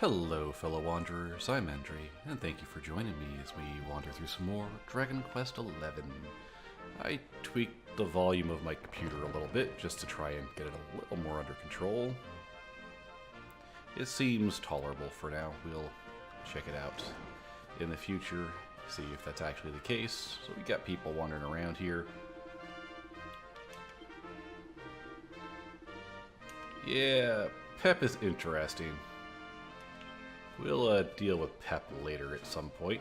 Hello, fellow wanderers. I'm Endri, and thank you for joining me as we wander through some more Dragon Quest XI. I tweaked the volume of my computer a little bit just to try and get it a little more under control. It seems tolerable for now. We'll check it out in the future, see if that's actually the case. So we got people wandering around here. Yeah, Pep is interesting. We'll deal with Pep later at some point.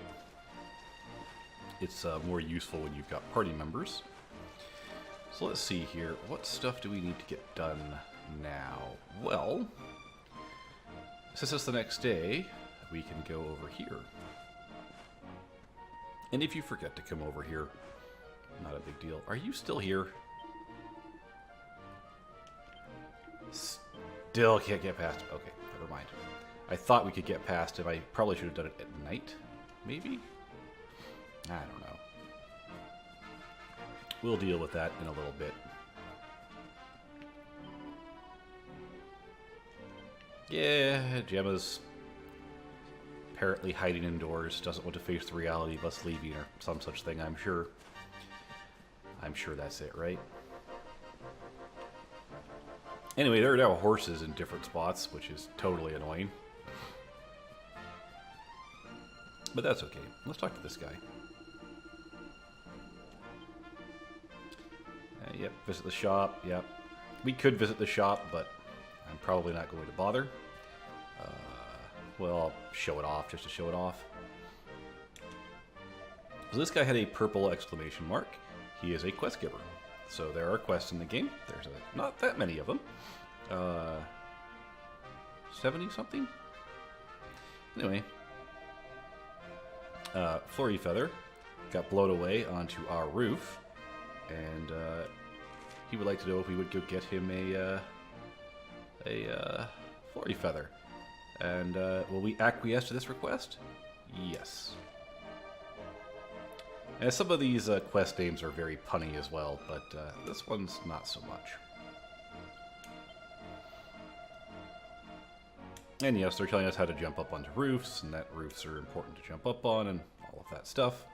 It's more useful when you've got party members. So let's see here. What stuff do we need to get done now? Well, since it's the next day, we can go over here. And if you forget to come over here, not a big deal. Are you still here? Still can't get past him. Okay, never mind. I thought we could get past him. I probably should have done it at night, maybe? I don't know. We'll deal with that in a little bit. Yeah, Gemma's apparently hiding indoors, doesn't want to face the reality of us leaving or some such thing, I'm sure. I'm sure that's it, right? Anyway, there are now horses in different spots, which is totally annoying. But that's okay. Let's talk to this guy. Yep, visit the shop. Yep. We could visit the shop, but I'm probably not going to bother. Well, I'll show it off just to show it off. So this guy had a purple exclamation mark. He is a quest giver. So there are quests in the game. There's not that many of them. 70 something? Anyway. Flurry Feather got blown away onto our roof, and he would like to know if we would go get him a Flurry Feather. And will we acquiesce to this request? Yes. And some of these quest names are very punny as well, but this one's not so much. And yes, they're telling us how to jump up onto roofs, and that roofs are important to jump up on, and all of that stuff.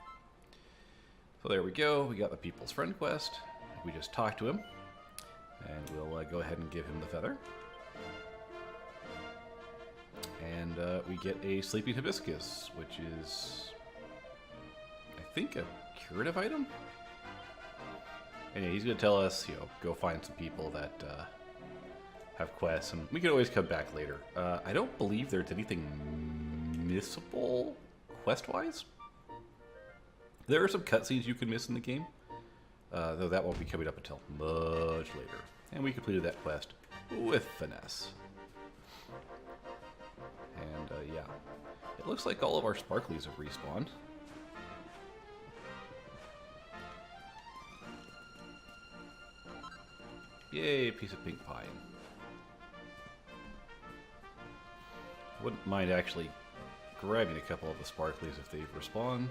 So there we go. We got the People's Friend quest. We just talked to him, and we'll go ahead and give him the feather. And we get a Sleeping Hibiscus, which is, I think, a curative item? Anyway, he's going to tell us, go find some people that have quests, and we can always come back later. I don't believe there's anything missable quest-wise. There are some cutscenes you can miss in the game, though that won't be coming up until much later. And we completed that quest with finesse. And yeah, it looks like all of our sparklies have respawned. Yay, piece of pink pine. Wouldn't mind actually grabbing a couple of the sparklies if they've respawned.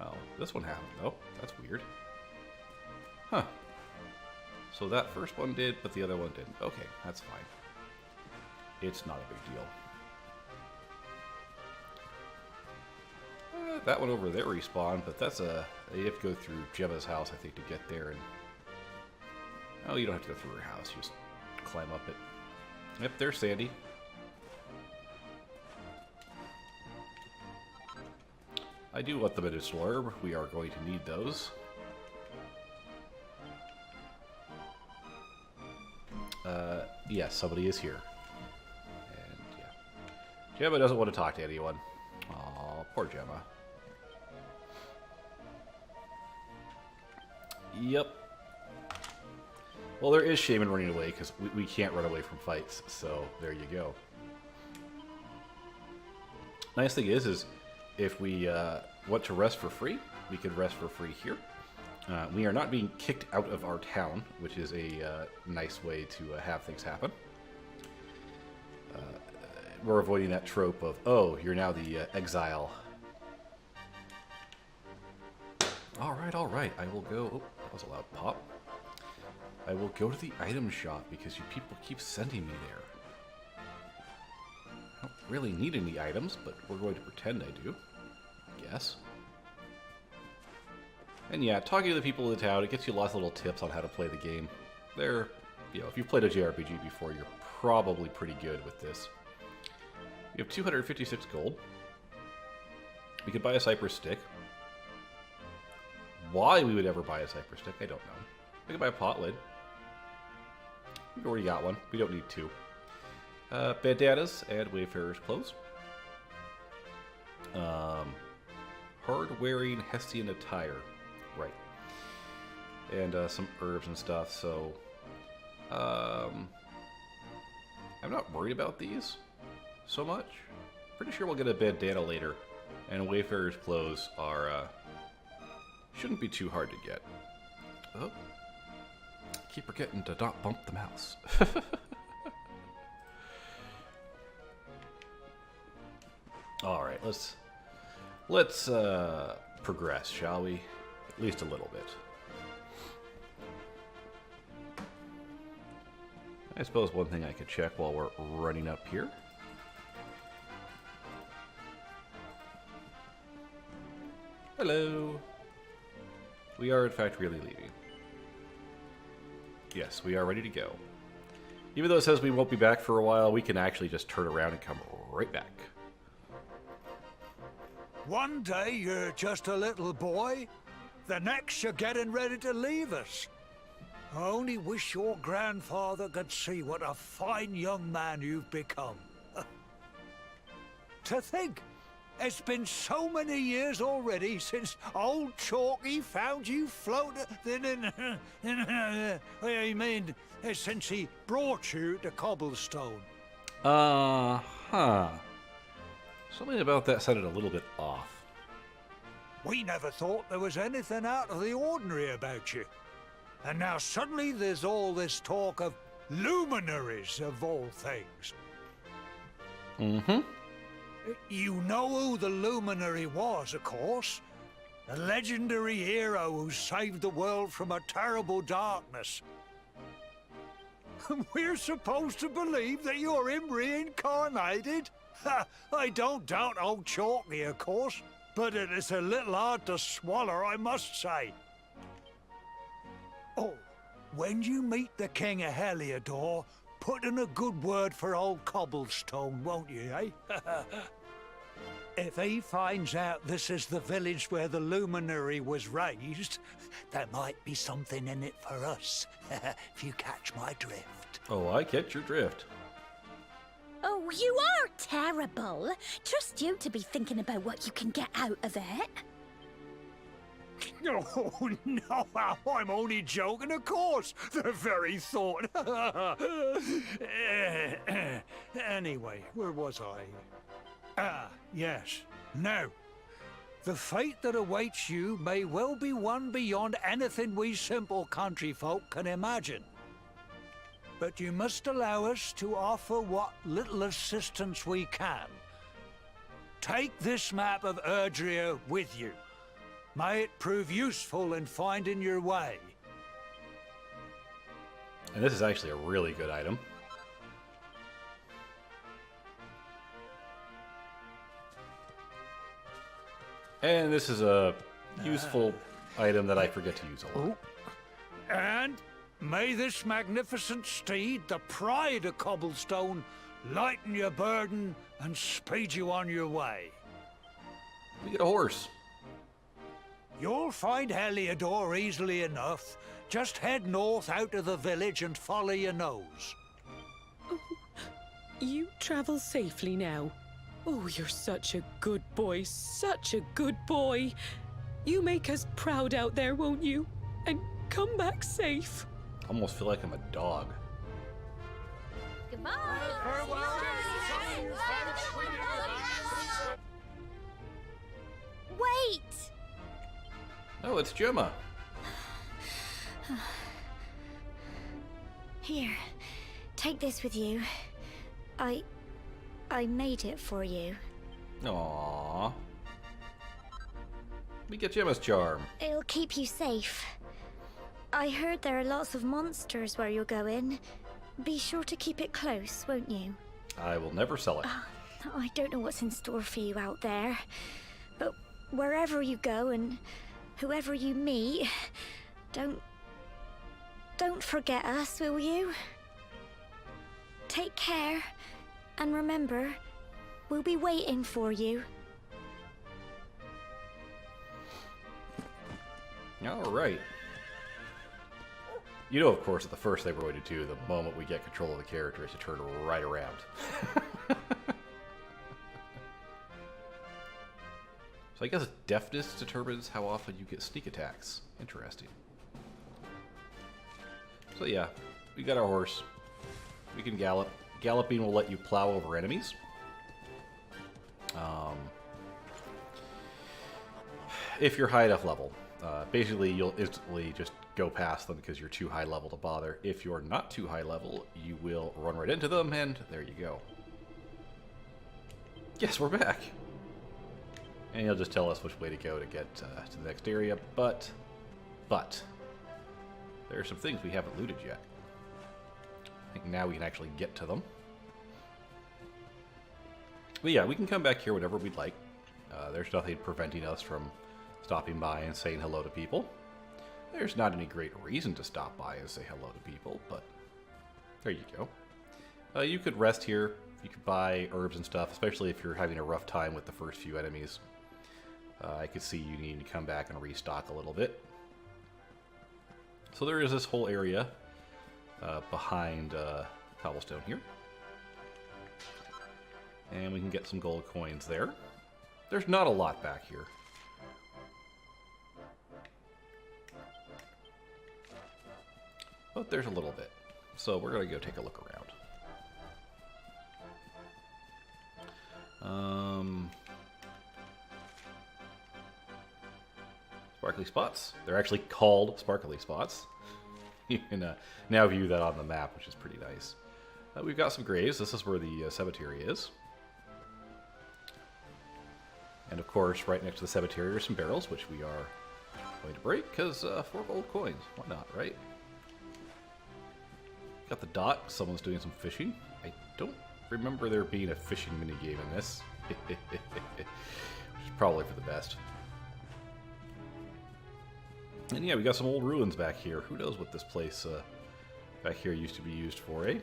Oh, this one happened. Oh, that's weird. Huh. So that first one did, but the other one didn't. Okay, that's fine. It's not a big deal. That one over there respawned, but that's you have to go through Gemma's house, I think, to get there. And oh, you don't have to go through her house. You just climb up it. Yep, there's Sandy. I do want the medicinal herb. We are going to need those. Yes, somebody is here. And yeah. Gemma doesn't want to talk to anyone. Aw, poor Gemma. Yep. Well, there is shame in running away, because we can't run away from fights, so there you go. Nice thing is if we want to rest for free, we could rest for free here. We are not being kicked out of our town, which is a nice way to have things happen. We're avoiding that trope of, oh, you're now the exile. All right, I will go. Oh, that was a loud pop. I will go to the item shop because you people keep sending me there. I don't really need any items, but we're going to pretend I do. I guess. And yeah, talking to the people of the town, it gets you lots of little tips on how to play the game. They're, you know, if you've played a JRPG before, you're probably pretty good with this. We have 256 gold. We could buy a cypress stick. Why we would ever buy a cypress stick, I don't know. We could buy a pot lid. We already got one. We don't need two. Bandanas and Wayfarer's clothes. Hard-wearing Hessian attire. Right. And some herbs and stuff, so... I'm not worried about these so much. Pretty sure we'll get a bandana later. And Wayfarer's clothes are, shouldn't be too hard to get. Oh. Keep forgetting to not bump the mouse. Alright, let's progress, shall we? At least a little bit. I suppose one thing I could check while we're running up here. Hello. We are in fact really leaving. Yes, we are ready to go. Even though it says we won't be back for a while, we can actually just turn around and come right back. One day you're just a little boy, the next you're getting ready to leave us. I only wish your grandfather could see what a fine young man you've become. To think, it's been so many years already since old Chalky found you floating. I mean, since he brought you to Cobblestone. Huh. Something about that sounded a little bit off. We never thought there was anything out of the ordinary about you. And now suddenly there's all this talk of luminaries of all things. Mm-hmm. You know who the luminary was, of course. A legendary hero who saved the world from a terrible darkness. We're supposed to believe that you're him reincarnated? I don't doubt old Chalky, of course, but it is a little hard to swallow, I must say. Oh, when you meet the King of Heliodor, put in a good word for old Cobblestone, won't you, eh? If he finds out this is the village where the luminary was raised, there might be something in it for us, if you catch my drift. Oh, I catch your drift. Oh, you are terrible. Trust you to be thinking about what you can get out of it. Oh, no, I'm only joking, of course. The very thought. Anyway, where was I? Ah, yes. Now, the fate that awaits you may well be one beyond anything we simple country folk can imagine. But you must allow us to offer what little assistance we can. Take this map of Erdrea with you. May it prove useful in finding your way. And this is actually a really good item. And this is a useful item that I forget to use a lot. And may this magnificent steed, the pride of Cobblestone, lighten your burden and speed you on your way. We get a horse. You'll find Heliodor easily enough. Just head north out of the village and follow your nose. Oh, you travel safely now. Oh, you're such a good boy, such a good boy. You make us proud out there, won't you? And come back safe. Almost feel like I'm a dog. Goodbye. Wait! Oh, it's Gemma. Here, take this with you. I made it for you. Aww. We get Gemma's charm. It'll keep you safe. I heard there are lots of monsters where you're going. Be sure to keep it close, won't you? I will never sell it. I don't know what's in store for you out there, but wherever you go and whoever you meet, don't forget us, will you? Take care, and remember, we'll be waiting for you. All right. You know, of course, that the first thing we're going to do the moment we get control of the character is to turn right around. So I guess deafness determines how often you get sneak attacks. Interesting. So yeah, we got our horse. We can gallop. Galloping will let you plow over enemies. If you're high enough level. Basically, you'll instantly just go past them because you're too high level to bother. If you're not too high level, you will run right into them, and there you go. Yes, we're back. And he'll just tell us which way to go to get to the next area, but there are some things we haven't looted yet. I think now we can actually get to them. But yeah, we can come back here whenever we'd like. There's nothing preventing us from stopping by and saying hello to people. There's not any great reason to stop by and say hello to people, but there you go. You could rest here. You could buy herbs and stuff, especially if you're having a rough time with the first few enemies. I could see you needing to come back and restock a little bit. So there is this whole area behind Cobblestone here. And we can get some gold coins there. There's not a lot back here. But there's a little bit. So we're going to go take a look around. Sparkly spots. They're actually called sparkly spots. You can now view that on the map, which is pretty nice. We've got some graves. This is where the cemetery is. And of course, right next to the cemetery are some barrels, which we are going to break, because 4 gold coins. Why not, right? Got the dock. Someone's doing some fishing. I don't remember there being a fishing minigame in this. Which is probably for the best. And yeah, we got some old ruins back here. Who knows what this place back here used to be used for, eh?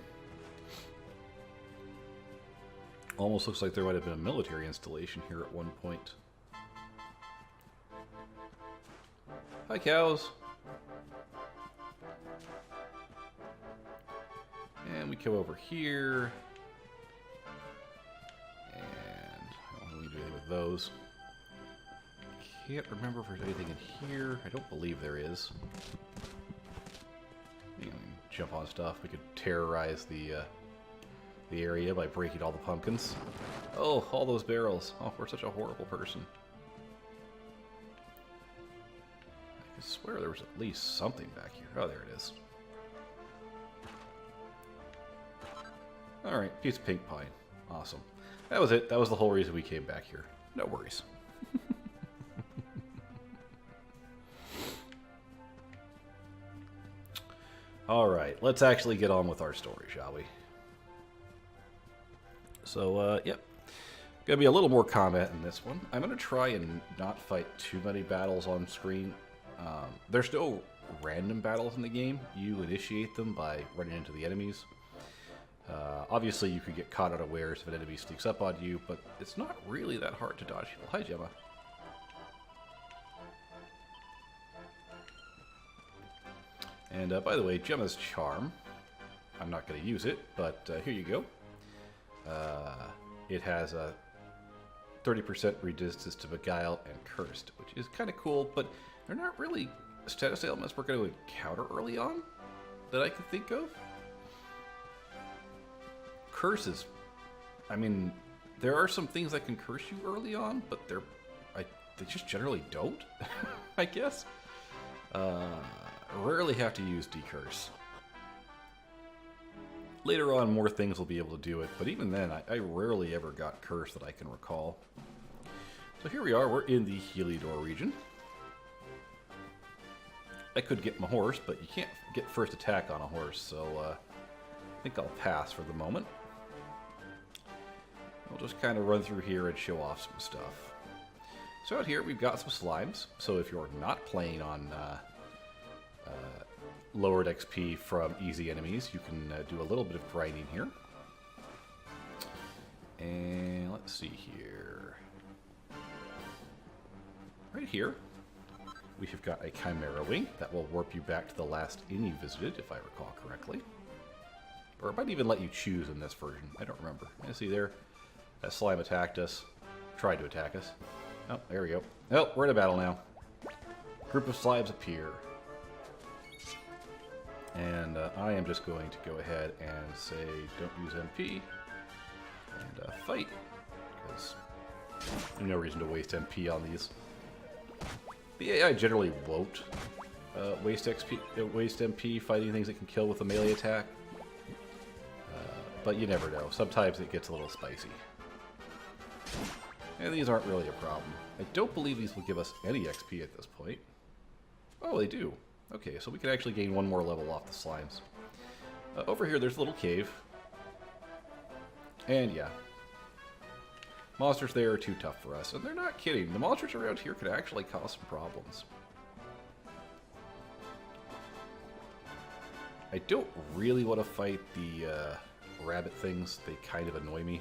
Almost looks like there might have been a military installation here at one point. Hi, cows. And we come over here. And I don't think we do anything with those. Can't remember if there's anything in here. I don't believe there is. You can jump on stuff. We could terrorize the area by breaking all the pumpkins. Oh, all those barrels. Oh, we're such a horrible person. I could swear there was at least something back here. Oh, there it is. Alright, piece of pink pine. Awesome. That was it. That was the whole reason we came back here. No worries. Alright, let's actually get on with our story, shall we? So, yep. Gonna be a little more combat in this one. I'm gonna try and not fight too many battles on screen. There's no random battles in the game. You initiate them by running into the enemies. Obviously, you could get caught unawares if an enemy sneaks up on you, but it's not really that hard to dodge people. Hi, Gemma. And by the way, Gemma's charm. I'm not going to use it, but here you go. It has a 30% resistance to Beguile and Cursed, which is kind of cool, but they're not really status elements we're going to encounter early on that I can think of. Curses. I mean, there are some things that can curse you early on, but they just generally don't, I guess. Rarely have to use decurse. Later on, more things will be able to do it, but even then, I rarely ever got cursed that I can recall. So here we are, we're in the Heliodor region. I could get my horse, but you can't get first attack on a horse, so I think I'll pass for the moment. We'll just kind of run through here and show off some stuff. So out here we've got some slimes, so if you're not playing on lowered XP from easy enemies, you can do a little bit of grinding here. And let's see here. Right here, we have got a Chimera Wing that will warp you back to the last inn you visited, if I recall correctly. Or it might even let you choose in this version. I don't remember. You see there, that slime attacked us. Tried to attack us. Oh, there we go. Oh, we're in a battle now. Group of slimes appear. And I am just going to go ahead and say don't use MP. And fight. Because there's no reason to waste MP on these. The AI generally won't waste MP fighting things it can kill with a melee attack. But you never know. Sometimes it gets a little spicy. And these aren't really a problem. I don't believe these will give us any XP at this point. Oh, they do. Okay, so we can actually gain one more level off the slimes. Over here, there's a little cave. And yeah. Monsters there are too tough for us. And they're not kidding. The monsters around here could actually cause some problems. I don't really want to fight the rabbit things. They kind of annoy me.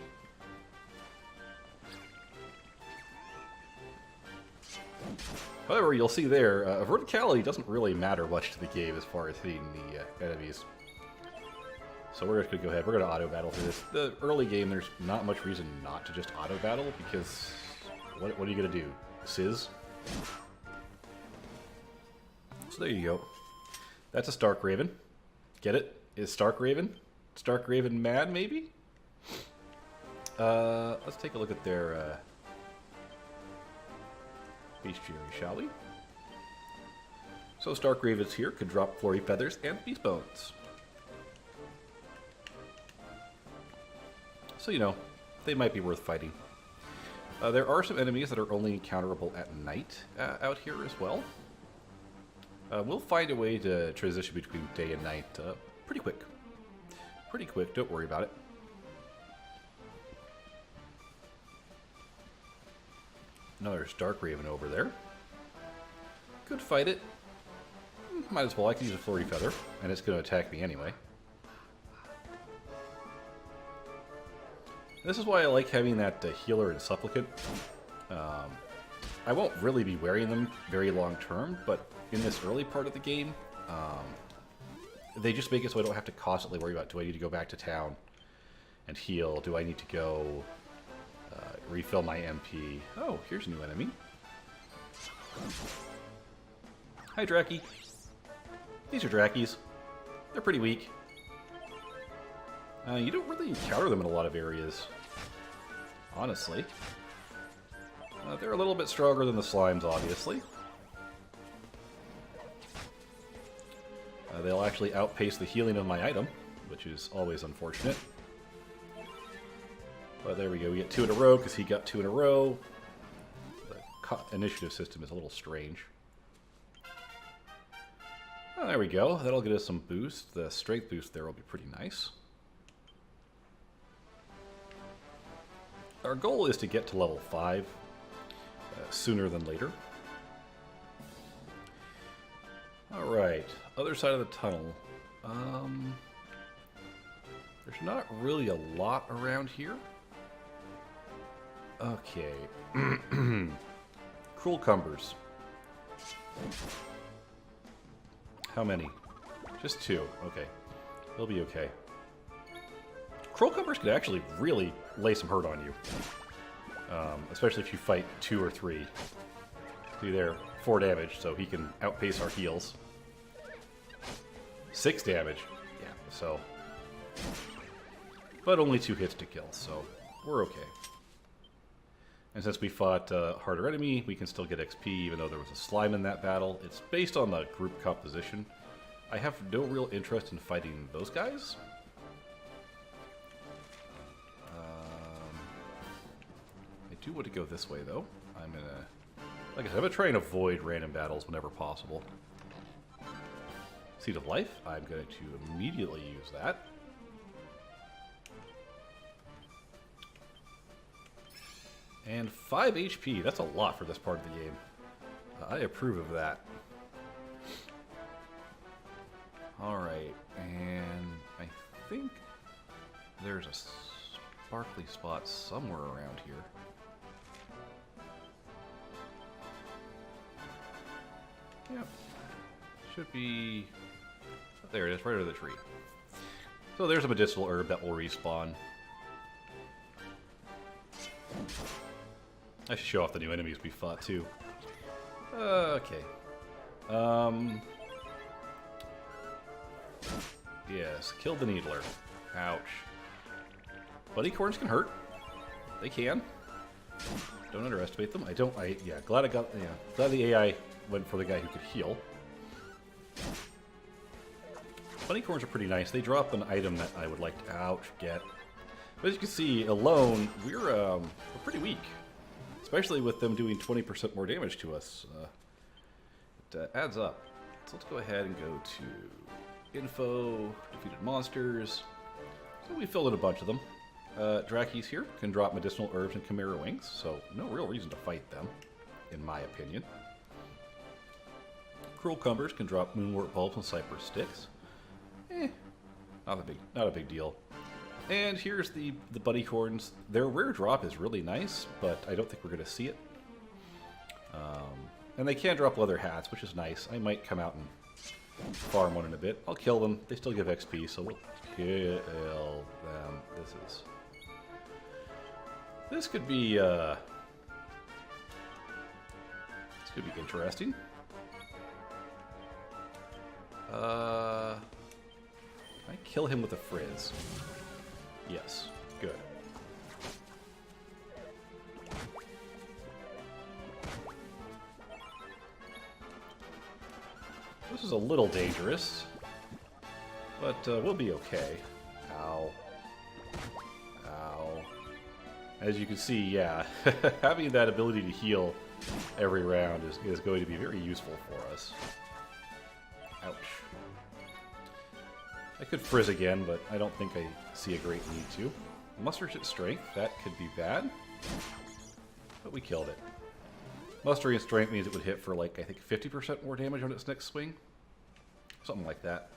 However, you'll see there, verticality doesn't really matter much to the game as far as hitting the enemies. So we're just going to go ahead. We're going to auto-battle through this. The early game, there's not much reason not to just auto-battle, because what are you going to do? Sizz? So there you go. That's a Stark Raven. Get it? Is Stark Raven? Stark Raven mad, maybe? Let's take a look at their bestiary, shall we? So Stark Ravens here could drop Flurry Feathers and Beast Bones. So, you know, they might be worth fighting. There are some enemies that are only encounterable at night out here as well. We'll find a way to transition between day and night pretty quick. Pretty quick, don't worry about it. Another Stark Raven over there. Could fight it. Might as well. I can use a Flurry Feather, and it's going to attack me anyway. This is why I like having that Healer and Supplicant. I won't really be wearing them very long term, but in this early part of the game, they just make it so I don't have to constantly worry about, do I need to go back to town and heal? Do I need to go refill my MP? Oh, here's a new enemy. Hi, Draki. These are Drakis. They're pretty weak. You don't really encounter them in a lot of areas, honestly. They're a little bit stronger than the slimes, obviously. They'll actually outpace the healing of my item, which is always unfortunate. But there we go, we get 2 in a row because he got 2 in a row. The initiative system is a little strange. Oh, there we go, that'll get us some boost. The strength boost there will be pretty nice. Our goal is to get to level 5 sooner than later. Alright, other side of the tunnel. There's not really a lot around here. Okay. Cruel Cumbers. How many? Just 2. Okay. They'll be okay. Cruel Cumbers could actually really lay some hurt on you. Especially if you fight 2 or 3. See there, 4 damage, so he can outpace our heals. 6 damage. Yeah, so... But only 2 hits to kill, so we're okay. And since we fought a harder enemy, we can still get XP even though there was a slime in that battle. It's based on the group composition. I have no real interest in fighting those guys. I do want to go this way, though. I'm gonna... Like I said, I'm gonna try and avoid random battles whenever possible. Seed of Life. I'm going to immediately use that. And 5 HP. That's a lot for this part of the game. I approve of that. Alright, and I think there's a sparkly spot somewhere around here. Yep. Should be... There it is, right under the tree. So there's a medicinal herb that will respawn. I should show off the new enemies we fought, too. Okay. Yes, kill the Needler. Ouch. Buddycorns can hurt. They can. Don't underestimate them. Yeah, glad the AI went for the guy who could heal. Bunnycorns are pretty nice. They drop an item that I would like to, get. But as you can see, alone, we're pretty weak. Especially with them doing 20% more damage to us. It adds up. So let's go ahead and go to info, defeated monsters. So we filled in a bunch of them. Drakis here can drop medicinal herbs and chimera wings, so no real reason to fight them, in my opinion. Cruel Cumbers can drop moonwort bulbs and cypress sticks. Not a big deal. And here's the Buddycorns. Their rare drop is really nice, but I don't think we're going to see it. And they can drop leather hats, which is nice. I might come out and farm one in a bit. I'll kill them. They still give XP, so we'll kill them. This could be interesting. Can I kill him with a frizz? Yes. Good. This is a little dangerous, but we'll be okay. Ow. Ow. As you can see, yeah, having that ability to heal every round is going to be very useful for us. Ouch. I could frizz again, but I don't think I see a great need to. Muster's at strength, that could be bad. But we killed it. Mustering strength means it would hit for, like, I think 50% more damage on its next swing. Something like that.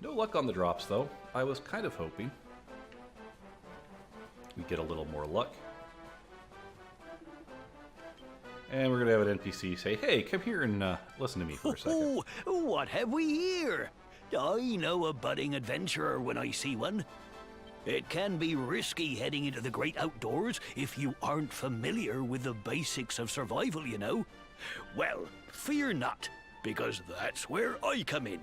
No luck on the drops, though. I was kind of hoping we'd get a little more luck. And we're going to have an NPC say, hey, come here and listen to me for a second. Oh, what have we here? I know a budding adventurer when I see one. It can be risky heading into the great outdoors if you aren't familiar with the basics of survival, you know. Well, fear not, because that's where I come in.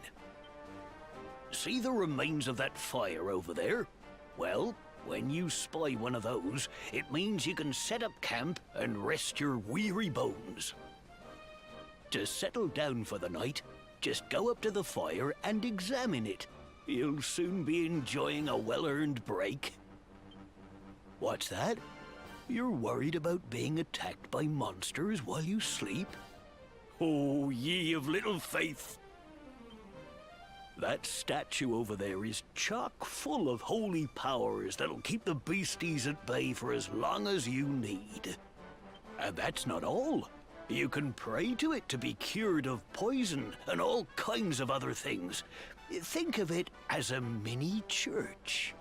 See the remains of that fire over there? Well, when you spy one of those, it means you can set up camp and rest your weary bones. To settle down for the night, just go up to the fire and examine it. You'll soon be enjoying a well-earned break. What's that? You're worried about being attacked by monsters while you sleep? Oh, ye of little faith! That statue over there is chock full of holy powers that'll keep the beasties at bay for as long as you need. And that's not all. You can pray to it to be cured of poison and all kinds of other things. Think of it as a mini church.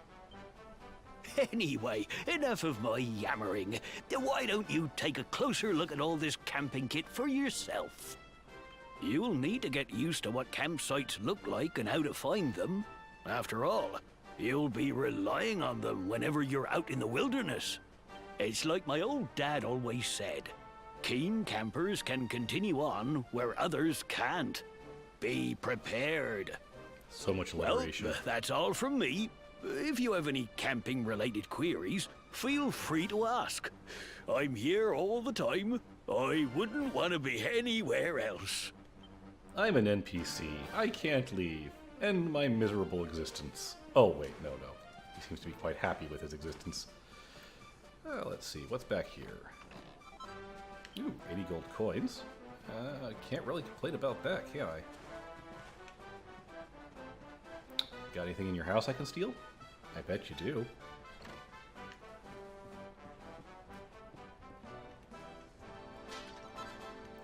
Anyway, enough of my yammering. Why don't you take a closer look at all this camping kit for yourself? You'll need to get used to what campsites look like and how to find them. After all, you'll be relying on them whenever you're out in the wilderness. It's like my old dad always said. Keen campers can continue on where others can't. Be prepared. So much liberation. Well, that's all from me. If you have any camping-related queries, feel free to ask. I'm here all the time. I wouldn't want to be anywhere else. I'm an NPC. I can't leave. End my miserable existence. Oh, wait, no. He seems to be quite happy with his existence. Let's see, what's back here? Ooh, 80 gold coins. I can't really complain about that, can I? Got anything in your house I can steal? I bet you do.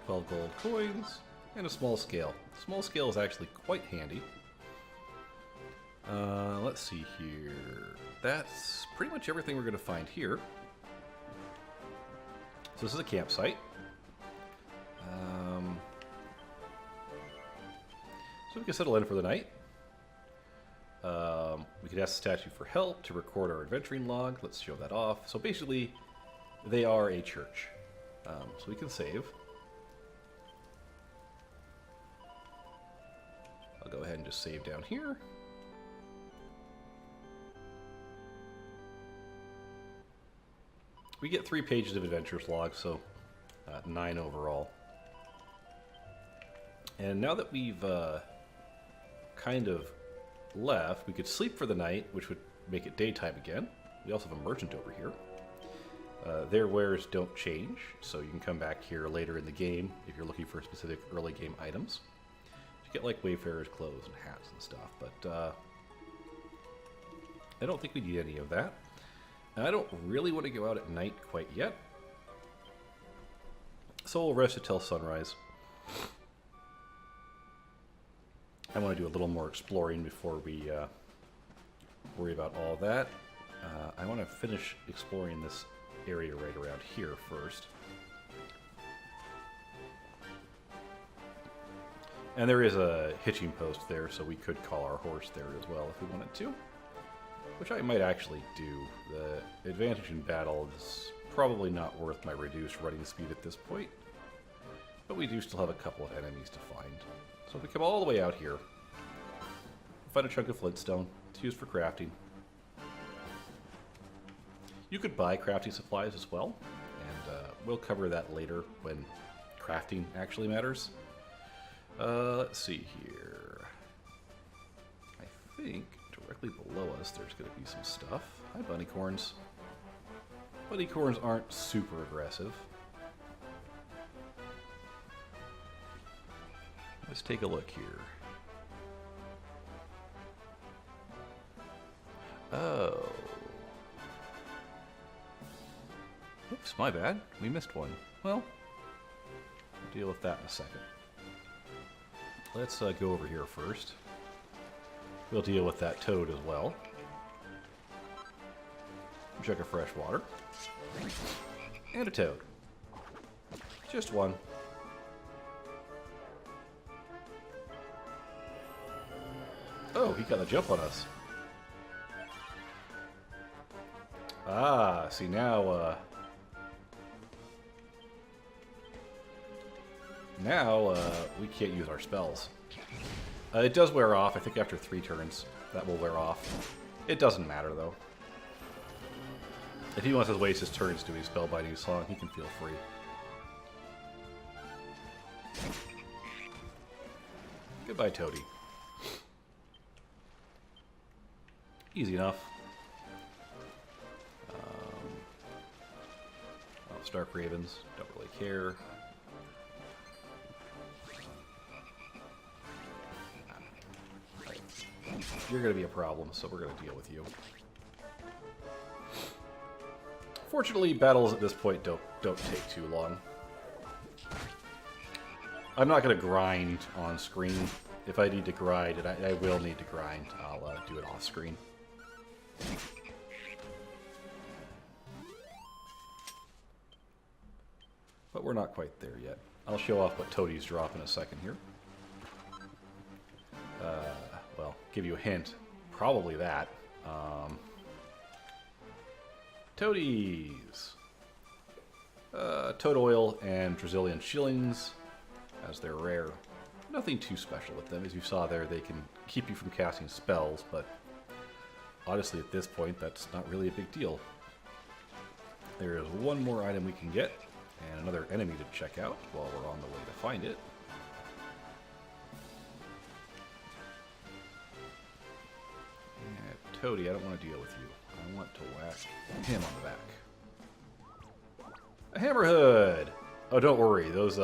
$12 gold coins and a small scale. Small scale is actually quite handy. Let's see here. That's pretty much everything we're going to find here. So this is a campsite. So we can settle in for the night. We could ask the statue for help to record our adventuring log. Let's show that off. So basically, they are a church. So we can save. I'll go ahead and just save down here. We get 3 pages of adventures log, so 9 overall. And now that we've kind of left, we could sleep for the night, which would make it daytime again. We also have a merchant over here. Their wares don't change, so you can come back here later in the game if you're looking for specific early game items. You get like wayfarers' clothes and hats and stuff, but I don't think we need any of that. And I don't really want to go out at night quite yet, so we'll rest until sunrise. I want to do a little more exploring before we worry about all that. I want to finish exploring this area right around here first. And there is a hitching post there, so we could call our horse there as well if we wanted to. Which I might actually do. The advantage in battle is probably not worth my reduced running speed at this point. But we do still have a couple of enemies to find. So if we come all the way out here, find a chunk of flintstone. It's used for crafting. You could buy crafting supplies as well, and we'll cover that later when crafting actually matters. Let's see here. I think directly below us there's going to be some stuff. Hi, bunnycorns. Bunnycorns aren't super aggressive. Let's take a look here. Oh. Oops, my bad. We missed one. Well, we'll deal with that in a second. Let's go over here first. We'll deal with that toad as well. Jug of fresh water. And a toad. Just one. Oh, he got a jump on us. Ah, see now, we can't use our spells. It does wear off, I think after 3 turns, that will wear off. It doesn't matter, though. If he wants to waste his turns doing spellbinding song, he can feel free. Goodbye, Toady. Easy enough. Stark Ravens, don't really care. You're going to be a problem, so we're going to deal with you. Fortunately, battles at this point don't take too long. I'm not going to grind on screen. If I need to grind, and I will need to grind, I'll do it off screen. But we're not quite there yet. I'll show off what Toadies drop in a second here. Well, give you a hint. Probably that. Toadies! Toad oil and Brazilian shillings, as they're rare. Nothing too special with them. As you saw there, they can keep you from casting spells, but honestly at this point, that's not really a big deal. There is one more item we can get, and another enemy to check out while we're on the way to find it. Yeah, Toady, I don't want to deal with you. I want to whack him on the back. A Hammerhood! Oh, don't worry. Those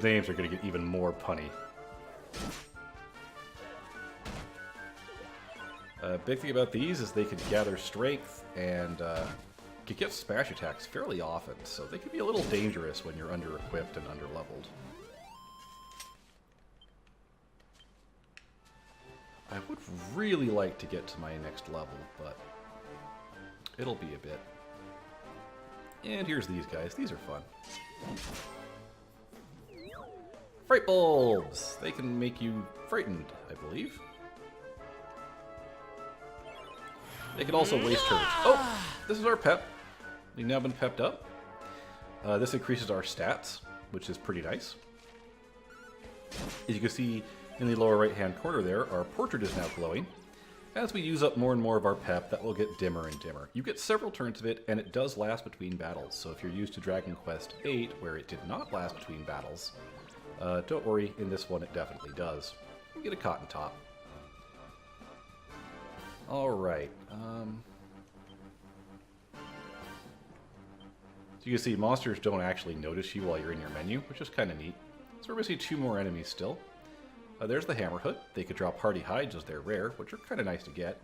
names are going to get even more punny. Big thing about these is they can gather strength and can get smash attacks fairly often, so they can be a little dangerous when you're under-equipped and under-leveled. I would really like to get to my next level, but it'll be a bit. And here's these guys. These are fun. Fright bulbs! They can make you frightened, I believe. They can also waste turns. Oh! This is our pep. We've now been pepped up. This increases our stats, which is pretty nice. As you can see in the lower right-hand corner there, our portrait is now glowing. As we use up more and more of our pep, that will get dimmer and dimmer. You get several turns of it, and it does last between battles. So if you're used to Dragon Quest VIII, where it did not last between battles, don't worry, in this one it definitely does. You get a cotton top. Alright. So you can see monsters don't actually notice you while you're in your menu, which is kind of neat. So we're missing 2 more enemies still. There's the Hammerhood. They could drop hardy hides as they're rare, which are kind of nice to get.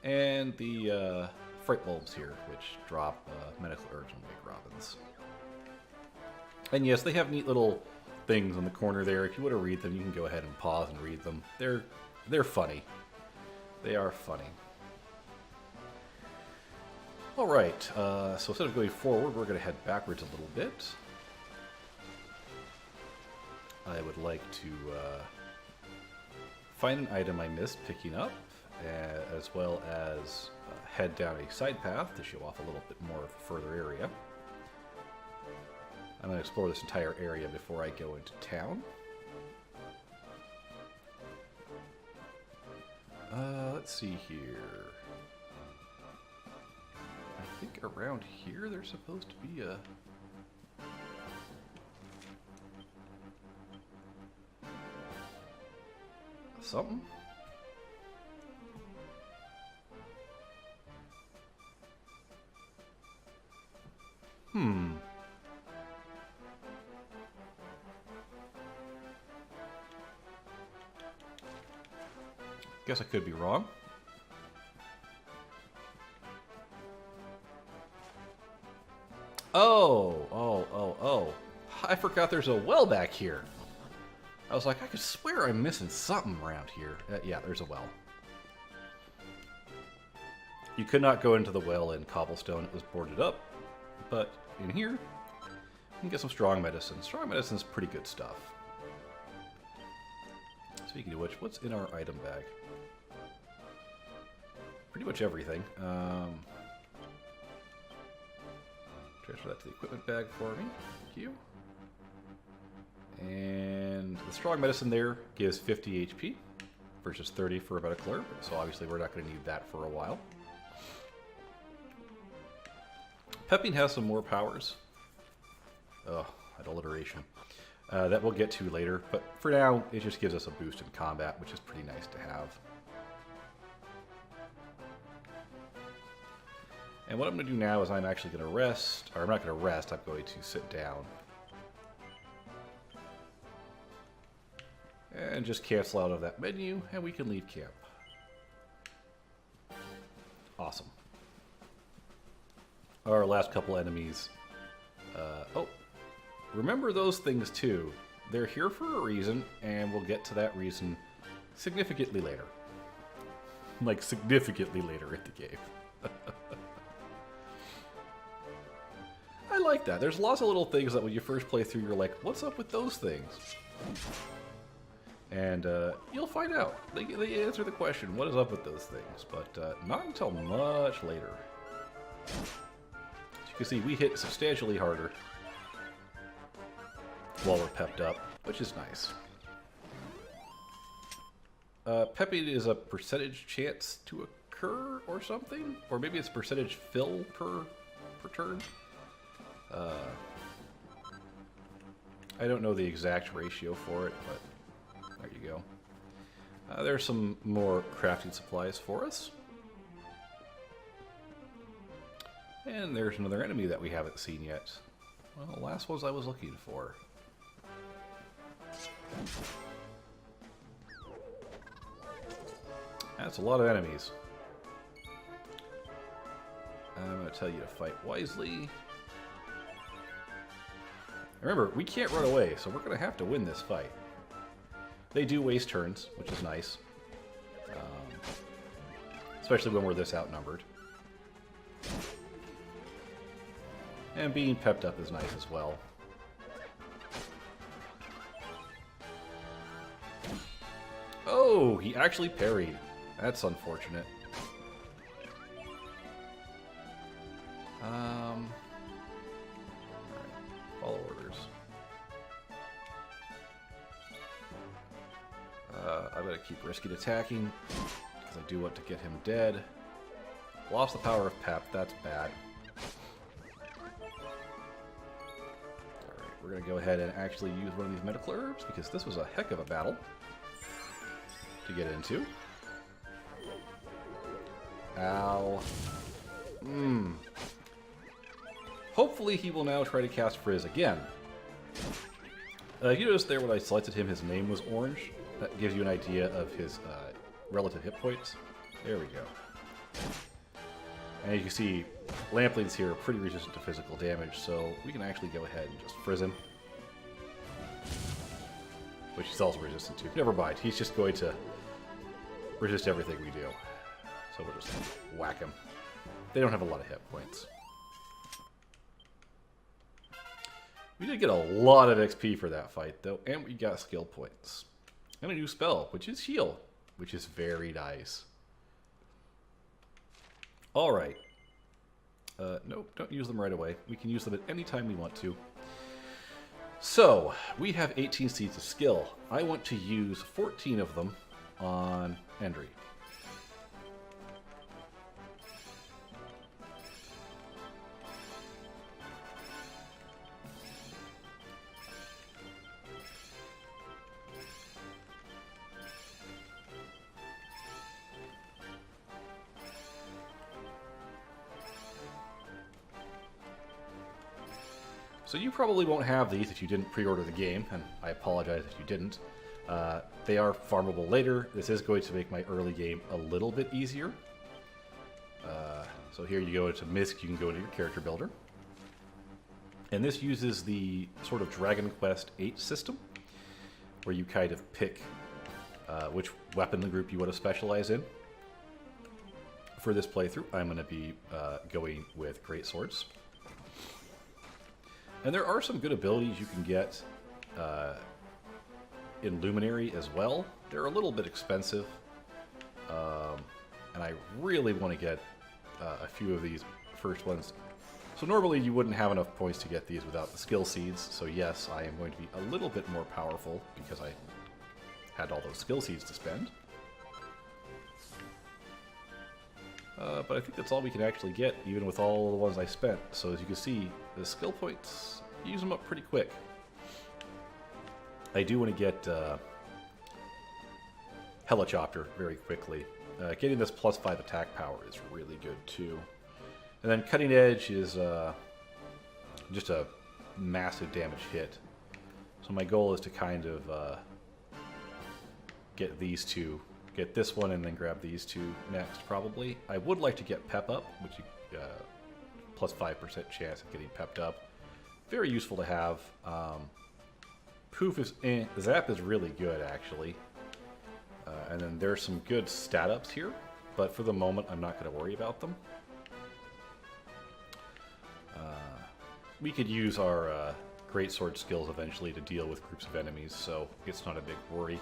And the Fright Bulbs here, which drop medical herbs and Wake Robins. And yes, they have neat little things in the corner there. If you want to read them, you can go ahead and pause and read them. They're funny. They are funny. Alright, so instead of going forward, we're going to head backwards a little bit. I would like to find an item I missed picking up, as well as head down a side path to show off a little bit more of a further area. I'm going to explore this entire area before I go into town. Let's see here. I think around here there's supposed to be a... something? Guess I could be wrong. Oh. I forgot there's a well back here. I was like, I could swear I'm missing something around here. Yeah, there's a well. You could not go into the well in Cobblestone. It was boarded up. But in here, you can get some strong medicine. Strong medicine is pretty good stuff. Speaking of which, what's in our item bag? Pretty much everything. Transfer that to the equipment bag for me. Thank you. And the strong medicine there gives 50 HP versus 30 for a Metaclerb, so obviously we're not going to need that for a while. Pepping has some more powers. Oh, alliteration. That we'll get to later, but for now, it just gives us a boost in combat, which is pretty nice to have. And what I'm going to do now is I'm actually going to rest, or I'm not going to rest, I'm going to sit down. And just cancel out of that menu, and we can leave camp. Awesome. Our last couple enemies. Oh, remember those things too. They're here for a reason, and we'll get to that reason significantly later. Like, significantly later in the game. I like that. There's lots of little things that when you first play through, you're like, what's up with those things? And you'll find out. They answer the question, what is up with those things? But not until much later. As you can see, we hit substantially harder while we're pepped up, which is nice. Pepping is a percentage chance to occur or something? Or maybe it's percentage fill per turn? I don't know the exact ratio for it, but there you go. There's some more crafting supplies for us. And there's another enemy that we haven't seen yet. Well, the last ones I was looking for. That's a lot of enemies. I'm going to tell you to fight wisely. Remember, we can't run away, so we're going to have to win this fight. They do waste turns, which is nice. Especially when we're this outnumbered. And being pepped up is nice as well. Oh, he actually parried. That's unfortunate. Alright, follow orders. I better keep risking attacking, because I do want to get him dead. Lost the power of Pep, that's bad. Alright, we're going to go ahead and actually use one of these medical herbs, because this was a heck of a battle to get into. Ow. Hopefully he will now try to cast Frizz again. You notice there when I selected him, his name was orange. That gives you an idea of his relative hit points. There we go. And you can see Lamplings here are pretty resistant to physical damage, so we can actually go ahead and just Frizz him. Which he's also resistant to. Never mind, he's just going to resist everything we do. So we'll just whack him. They don't have a lot of hit points. We did get a lot of XP for that fight, though, and we got skill points. And a new spell, which is Heal, which is very nice. Alright. Nope, don't use them right away. We can use them at any time we want to. So, we have 18 seeds of skill. I want to use 14 of them on Endri. So you probably won't have these if you didn't pre-order the game, and I apologize if you didn't. They are farmable later. This is going to make my early game a little bit easier. So here you go into MISC, you can go into your character builder. And this uses the sort of Dragon Quest VIII system, where you kind of pick which weapon group you want to specialize in. For this playthrough, I'm going to be going with Great Swords. And there are some good abilities you can get in Luminary as well. They're a little bit expensive, and I really want to get a few of these first ones. So normally you wouldn't have enough points to get these without the skill seeds, so yes, I am going to be a little bit more powerful because I had all those skill seeds to spend. But I think that's all we can actually get, even with all the ones I spent. So as you can see, the skill points, use them up pretty quick. I do want to get Helicopter very quickly. Getting this +5 attack power is really good too. And then Cutting Edge is just a massive damage hit. So my goal is to kind of get these two. Get this one and then grab these two next, probably. I would like to get Pep Up, which you, +5% chance of getting pepped up. Very useful to have. Poof is Zap is really good, actually. And then there's some good stat ups here, but for the moment, I'm not going to worry about them. We could use our Great Sword skills eventually to deal with groups of enemies, so it's not a big worry.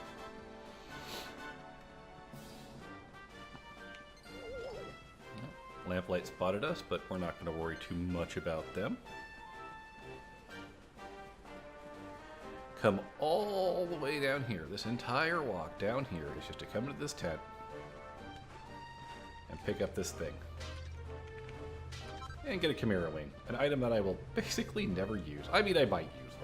Lamplight spotted us, but we're not going to worry too much about them. Come all the way down here. This entire walk down here is just to come into this tent and pick up this thing. And get a Chimera Wing, an item that I will basically never use. I mean, I might use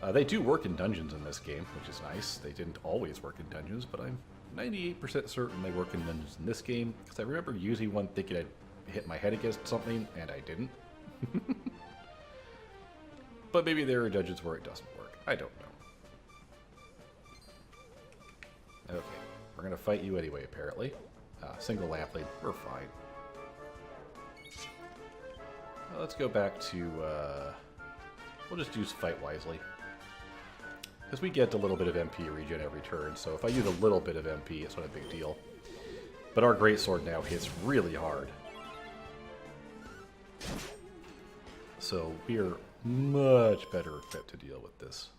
them. They do work in dungeons in this game, which is nice. They didn't always work in dungeons, but I'm 98% certain they work in dungeons in this game, because I remember using one thinking I'd hit my head against something, and I didn't. But maybe there are dungeons where it doesn't work. I don't know. Okay, We're going to fight you anyway, apparently. Single lamplight. We're fine. Let's go back to... we'll just use Fight Wisely. Because we get a little bit of MP regen every turn, so if I use a little bit of MP, it's not a big deal. But our greatsword now hits really hard. So we are much better equipped to deal with this.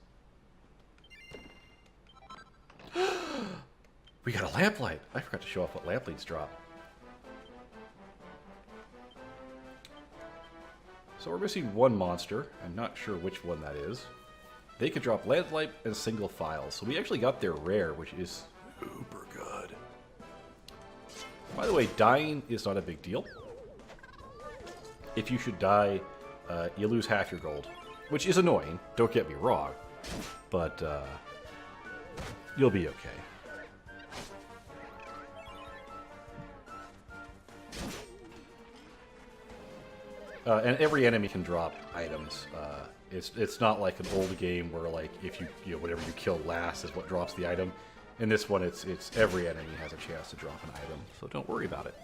We got a lamplight! I forgot to show off what lamplights drop. So we're missing one monster. I'm not sure which one that is. They could drop lamplight and single files. So we actually got their rare, which is super good. By the way, dying is not a big deal. If you should die, you lose half your gold. Which is annoying, don't get me wrong. But you'll be okay. And every enemy can drop items. It's not like an old game where like if you whatever you kill last is what drops the item. In this one, it's every enemy has a chance to drop an item, so don't worry about it.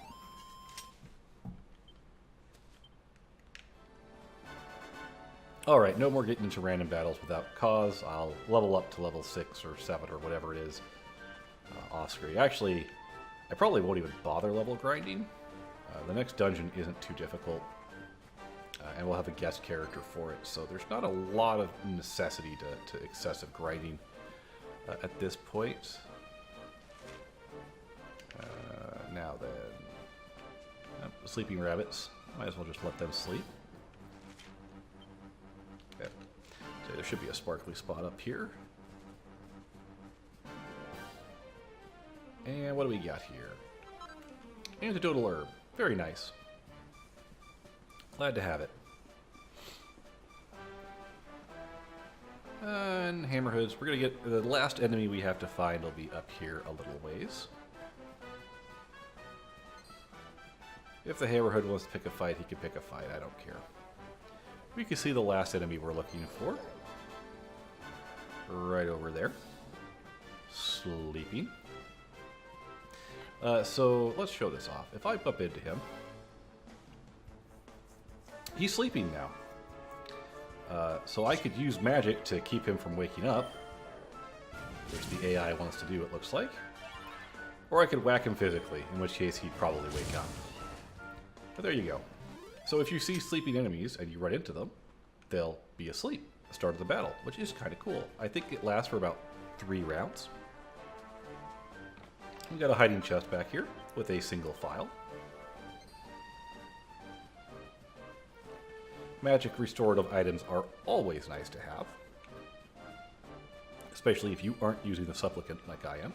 All right, no more getting into random battles without cause. I'll level up to level 6 or 7 or whatever it is off screen. Actually, I probably won't even bother level grinding. The next dungeon isn't too difficult. And we'll have a guest character for it, so there's not a lot of necessity to excessive grinding at this point. Now then, sleeping rabbits. Might as well just let them sleep. Okay. So there should be a sparkly spot up here. And what do we got here? Antidotal herb. Very nice. Glad to have it. And hammerhoods. We're going to get... The last enemy we have to find will be up here a little ways. If the hammerhood wants to pick a fight, he can pick a fight. I don't care. We can see the last enemy we're looking for. Right over there. Sleeping. So, let's show this off. If I bump into him... He's sleeping now. So I could use magic to keep him from waking up, which the AI wants to do, it looks like. Or I could whack him physically, in which case he'd probably wake up. But there you go. So if you see sleeping enemies and you run into them, they'll be asleep at the start of the battle, which is kind of cool. I think it lasts for about 3 rounds. We got a hiding chest back here with a single file. Magic restorative items are always nice to have. Especially if you aren't using the supplicant like I am.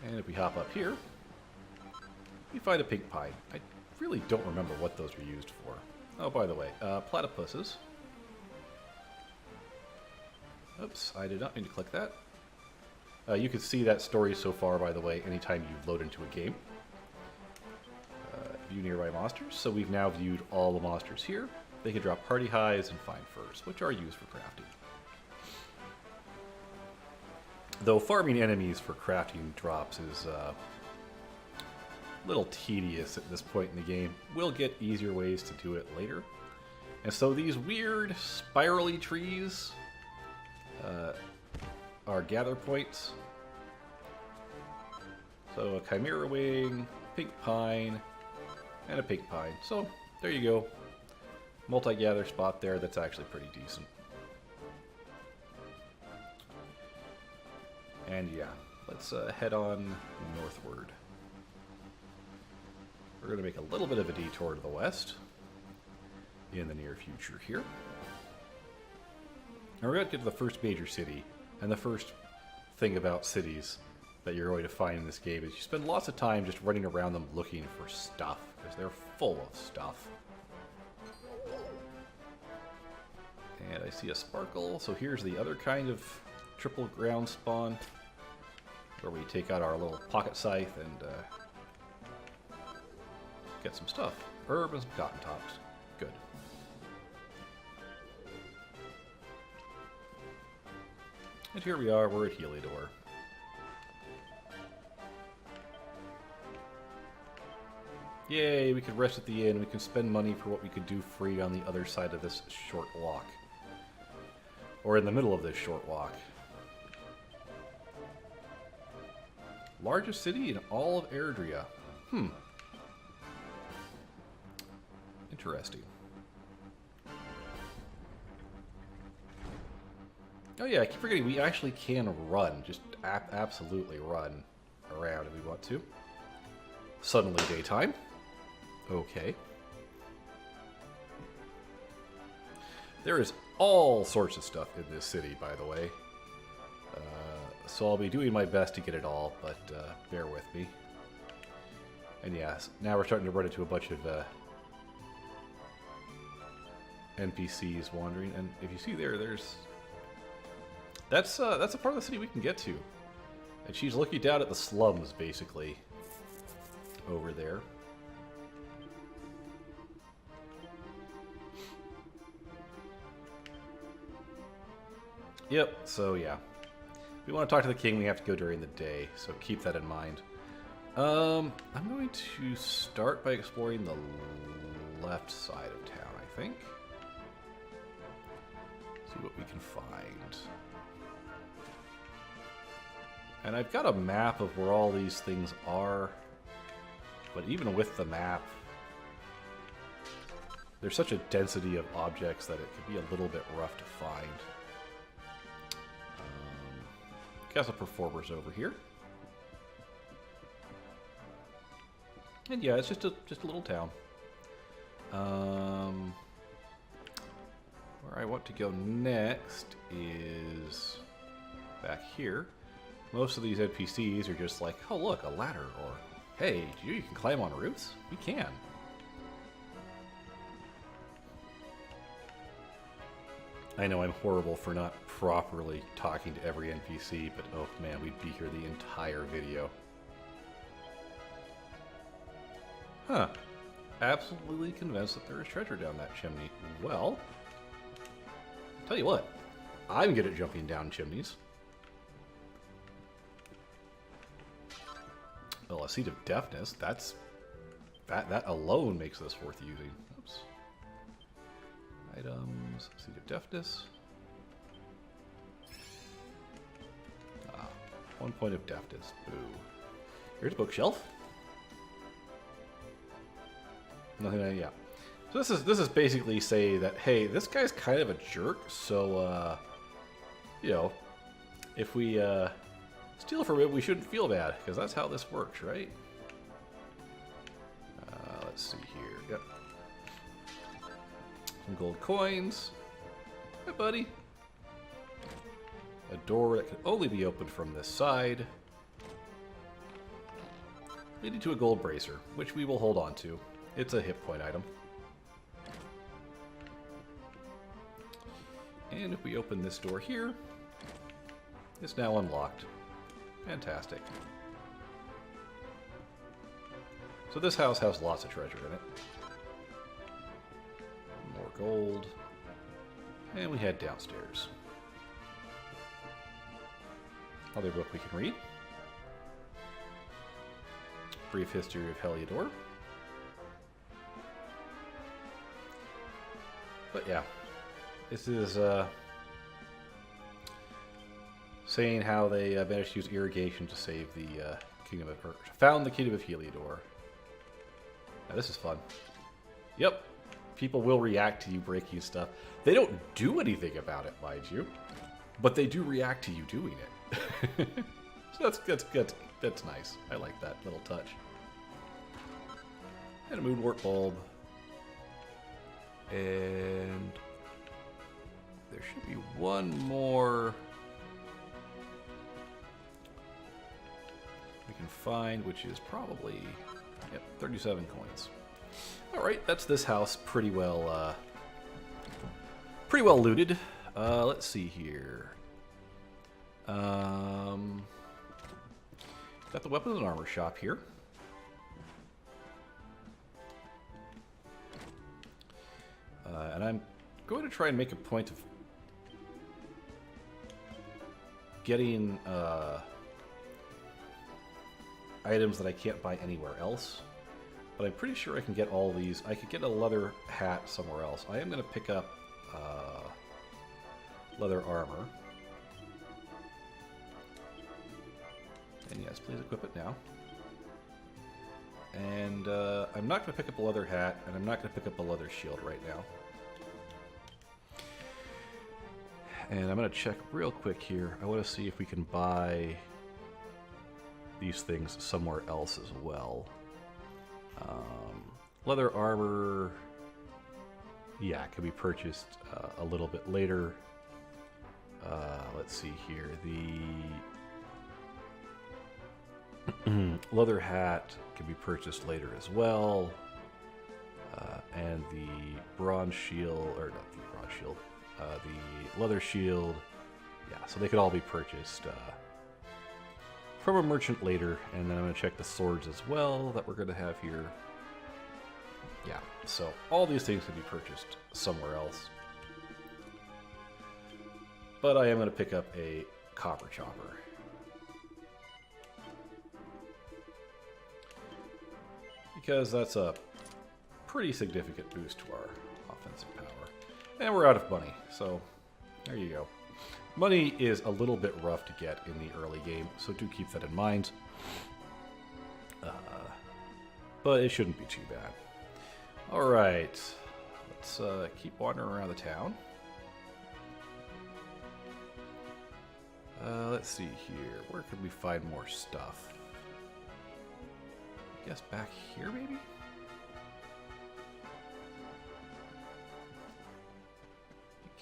And if we hop up here, we find a pink pine. I really don't remember what those are used for. Oh, by the way, platypuses. Oops, I did not mean to click that. You can see that story so far, by the way, anytime you load into a game. View nearby monsters. So we've now viewed all the monsters here. They can drop party highs and fine furs, which are used for crafting. Though farming enemies for crafting drops is a little tedious at this point in the game. We'll get easier ways to do it later. And so these weird spirally trees are gather points. So a chimera wing, pink pine, and a pink pine. So there you go. Multi-gather spot there that's actually pretty decent. And yeah, let's head on northward. We're going to make a little bit of a detour to the west in the near future here. And we're going to get to the first major city. And the first thing about cities that you're going to find in this game is you spend lots of time just running around them looking for stuff, because they're full of stuff. And I see a sparkle, so here's the other kind of triple ground spawn, where we take out our little pocket scythe and get some stuff. Herb and some cotton tops. Good. And here we are, we're at Heliodor. Yay, we could rest at the inn. We can spend money for what we could do free on the other side of this short walk. Or in the middle of this short walk. Largest city in all of Eredria. Interesting. Oh yeah, I keep forgetting we actually can run. Just absolutely run around if we want to. Suddenly daytime. Okay. There is all sorts of stuff in this city, by the way. So I'll be doing my best to get it all, but bear with me. And yes, now we're starting to run into a bunch of NPCs wandering. And if you see there's... That's a part of the city we can get to. And she's looking down at the slums, basically. Over there. Yep, so yeah. If we want to talk to the king, we have to go during the day, so keep that in mind. I'm going to start by exploring the left side of town, I think. See what we can find. And I've got a map of where all these things are, but even with the map, there's such a density of objects that it could be a little bit rough to find. Castle Performers over here. And yeah, it's just a little town. Where I want to go next is back here. Most of these NPCs are just like, oh look, a ladder, or hey, you can climb on roofs? We can. I know I'm horrible for not properly talking to every NPC, but oh man, we'd be here the entire video. Huh. Absolutely convinced that there is treasure down that chimney. Well, tell you what, I'm good at jumping down chimneys. Well, a seat of deafness, that alone makes this worth using. Oops. Items, seat of deafness. 1 point of deafness. Boo. Here's a bookshelf. Nothing. Yeah. So this is basically say that hey, this guy's kind of a jerk. So you know, if we steal from him, we shouldn't feel bad because that's how this works, right? Let's see here. Yep. Some gold coins. Hi, buddy. A door that can only be opened from this side. Leading to a gold bracer, which we will hold on to. It's a hit point item. And if we open this door here, it's now unlocked. Fantastic. So this house has lots of treasure in it. More gold. And we head downstairs. Other book we can read. Brief History of Heliodor. But yeah, this is saying how they managed to use irrigation to save the kingdom of, or found the kingdom of Heliodor. Now this is fun. Yep, people will react to you breaking stuff. They don't do anything about it, mind you, but they do react to you doing it. So that's nice. I like that little touch. And a moonwort bulb. And there should be one more we can find, which is probably, yep, 37 coins. All right, that's this house pretty well looted. Let's see here. Got the weapons and armor shop here. And I'm going to try and make a point of getting items that I can't buy anywhere else. But I'm pretty sure I can get all these. I could get a leather hat somewhere else. I am going to pick up leather armor. And yes, please equip it now. And I'm not going to pick up a leather hat, and I'm not going to pick up a leather shield right now. And I'm going to check real quick here. I want to see if we can buy these things somewhere else as well. Leather armor, yeah, can be purchased a little bit later. Let's see here. The leather hat can be purchased later as well. And the bronze shield, or not the bronze shield, the leather shield, yeah, so they could all be purchased from a merchant later. And then I'm going to check the swords as well that we're going to have here. Yeah, so all these things can be purchased somewhere else. But I am going to pick up a copper chopper. Because that's a pretty significant boost to our offensive power. And we're out of money, so there you go. Money is a little bit rough to get in the early game, so do keep that in mind. But it shouldn't be too bad. Alright, let's keep wandering around the town. Let's see here. Where could we find more stuff? I guess back here, maybe? You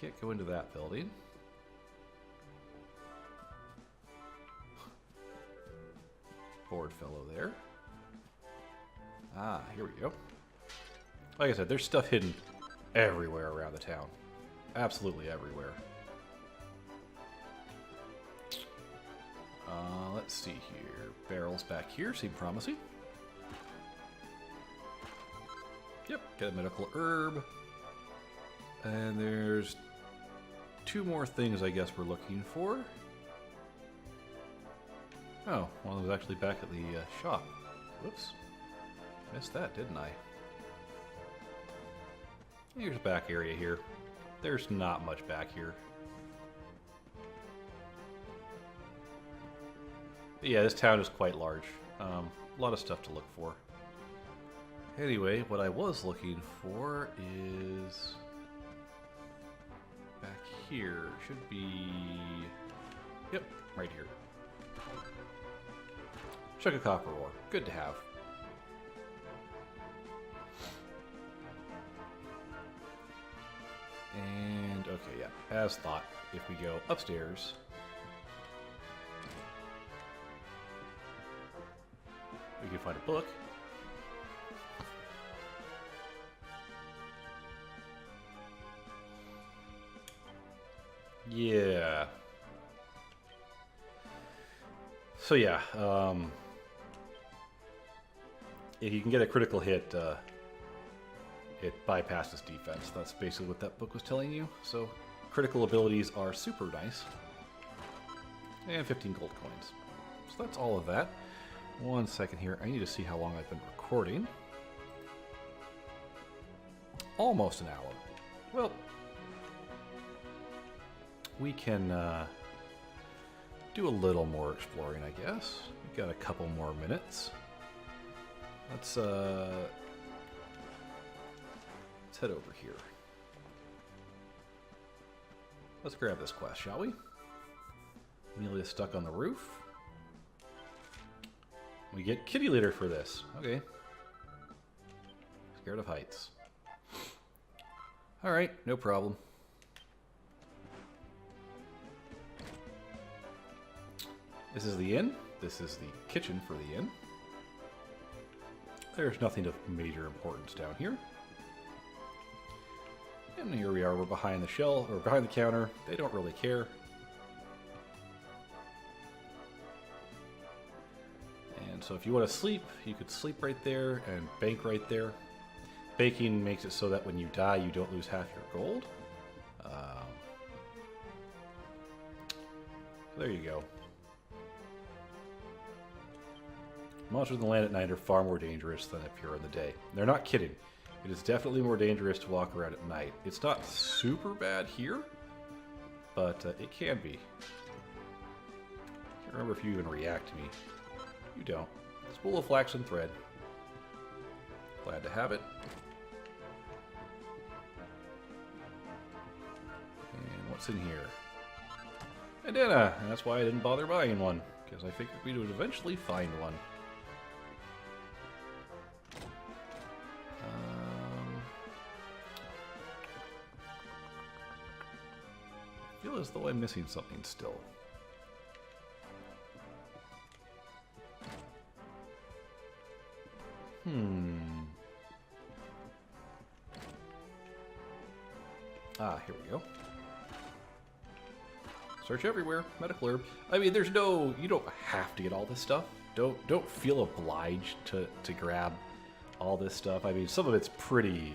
can't go into that building. Bored fellow there. Ah, here we go. Like I said, there's stuff hidden everywhere around the town. Absolutely everywhere. Let's see here. Barrels back here seem promising. Yep, get a medical herb. And there's 2 more things I guess we're looking for. Oh, one of them was actually back at the shop. Whoops. Missed that, didn't I? Here's a back area here. There's not much back here. But yeah, this town is quite large. A lot of stuff to look for. Anyway, what I was looking for is back here. Should be... Yep, right here. Chunk of copper ore. Good to have. And, okay, yeah, as thought, if we go upstairs... we can find a book. Yeah. So yeah, if you can get a critical hit, it bypasses defense. That's basically what that book was telling you. So critical abilities are super nice. And 15 gold coins. So that's all of that. 1 second here. I need to see how long I've been recording. Almost an hour. Well, we can do a little more exploring, I guess. We've got a couple more minutes. Let's head over here. Let's grab this quest, shall we? Amelia stuck on the roof. We get kitty litter for this. Okay. Scared of heights. Alright, no problem. This is the inn. This is the kitchen for the inn. There's nothing of major importance down here. And here we are. We're behind the shelf, or behind the counter. They don't really care. And so if you want to sleep, you could sleep right there and bank right there. Banking makes it so that when you die, you don't lose half your gold. There you go. Monsters in the land at night are far more dangerous than if you're in the day. They're not kidding. It is definitely more dangerous to walk around at night. It's not super bad here, but it can be. Can't remember if you even react to me. You don't. Spool of flaxen thread. Glad to have it. And what's in here? Bandana! And that's why I didn't bother buying one, because I figured we would eventually find one. I feel as though I'm missing something still. Ah, here we go. Search everywhere. Medical herb. I mean, there's no... You don't have to get all this stuff. Don't feel obliged to grab all this stuff. I mean, some of it's pretty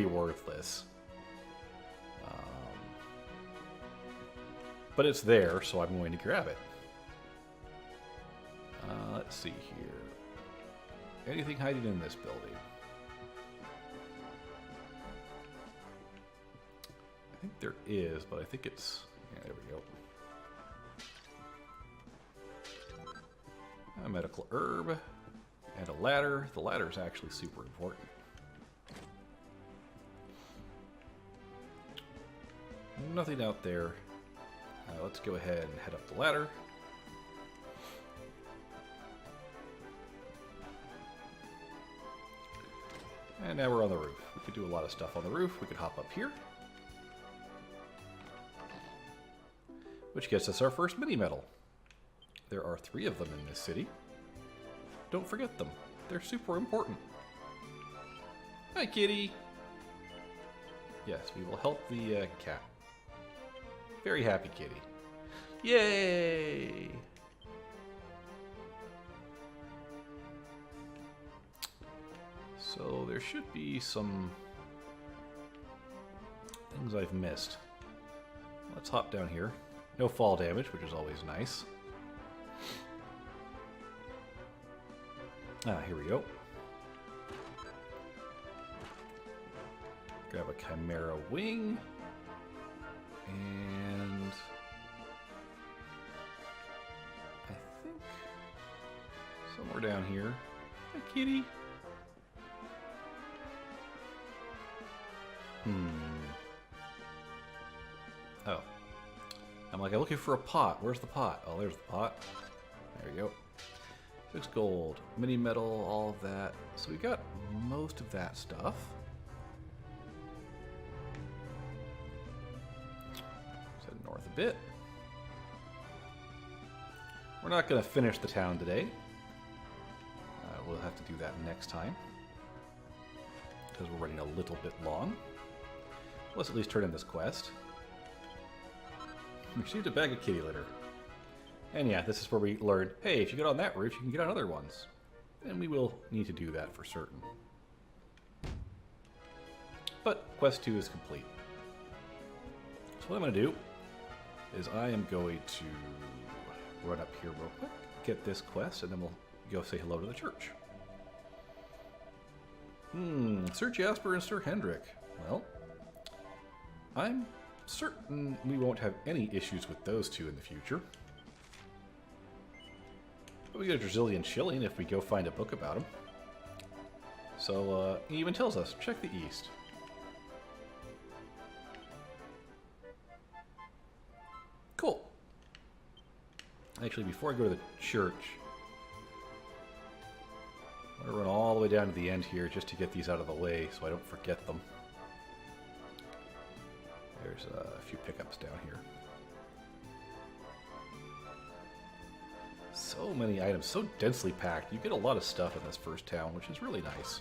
worthless. But it's there, so I'm going to grab it. Let's see here. Anything hiding in this building? I think there is, but I think it's... Yeah, there we go. A medical herb and a ladder. The ladder is actually super important. Nothing out there. Let's go ahead and head up the ladder. And now we're on the roof. We could do a lot of stuff on the roof. We could hop up here. Which gets us our first mini-medal. There are 3 of them in this city. Don't forget them. They're super important. Hi, kitty! Yes, we will help the cat. Very happy kitty. Yay! So there should be some things I've missed. Let's hop down here. No fall damage, which is always nice. Ah, here we go. Grab a Chimera wing. And I think somewhere down here. Hi, kitty. Oh. I'm like, I'm looking for a pot. Where's the pot? Oh, there's the pot. There you go. 6 gold. Mini metal, all of that. So we got most of that stuff. Head north a bit. We're not going to finish the town today. We'll have to do that next time. Because we're running a little bit long. Let's at least turn in this quest. Received a bag of kitty litter. And yeah, this is where we learned, hey, if you get on that roof, you can get on other ones. And we will need to do that for certain. But quest 2 is complete. So what I'm going to do is I am going to run up here real quick, get this quest, and then we'll go say hello to the church. Sir Jasper and Sir Hendrik. Well, I'm certain we won't have any issues with those two in the future. But we get a Brazilian shilling if we go find a book about him. So he even tells us, check the east. Cool. Actually, before I go to the church, I'm going to run all the way down to the end here just to get these out of the way so I don't forget them. There's a few pickups down here. So many items, so densely packed. You get a lot of stuff in this first town, which is really nice.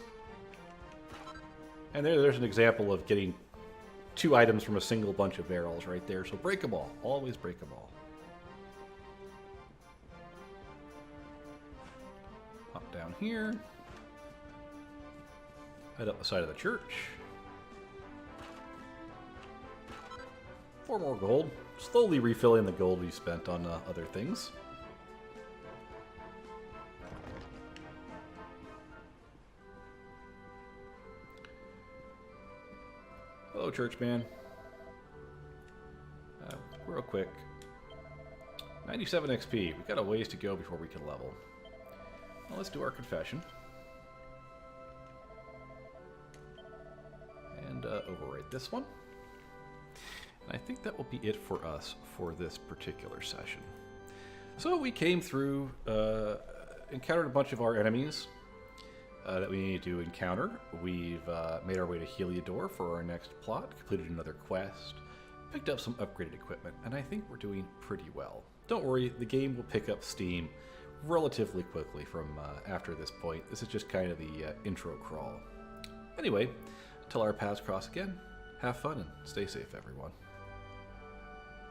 And there's an example of getting 2 items from a single bunch of barrels right there. So break them all. Always break them all. Hop down here. Head up the side of the church. 4 more gold. Slowly refilling the gold we spent on other things. Hello, Churchman. Real quick. 97 XP. We got a ways to go before we can level. Well, let's do our confession. And overwrite this one. And I think that will be it for us for this particular session. So we came through, encountered a bunch of our enemies that we need to encounter. We've made our way to Heliodor for our next plot, completed another quest, picked up some upgraded equipment, and I think we're doing pretty well. Don't worry, the game will pick up steam relatively quickly from after this point. This is just kind of the intro crawl. Anyway, until our paths cross again, have fun and stay safe, everyone.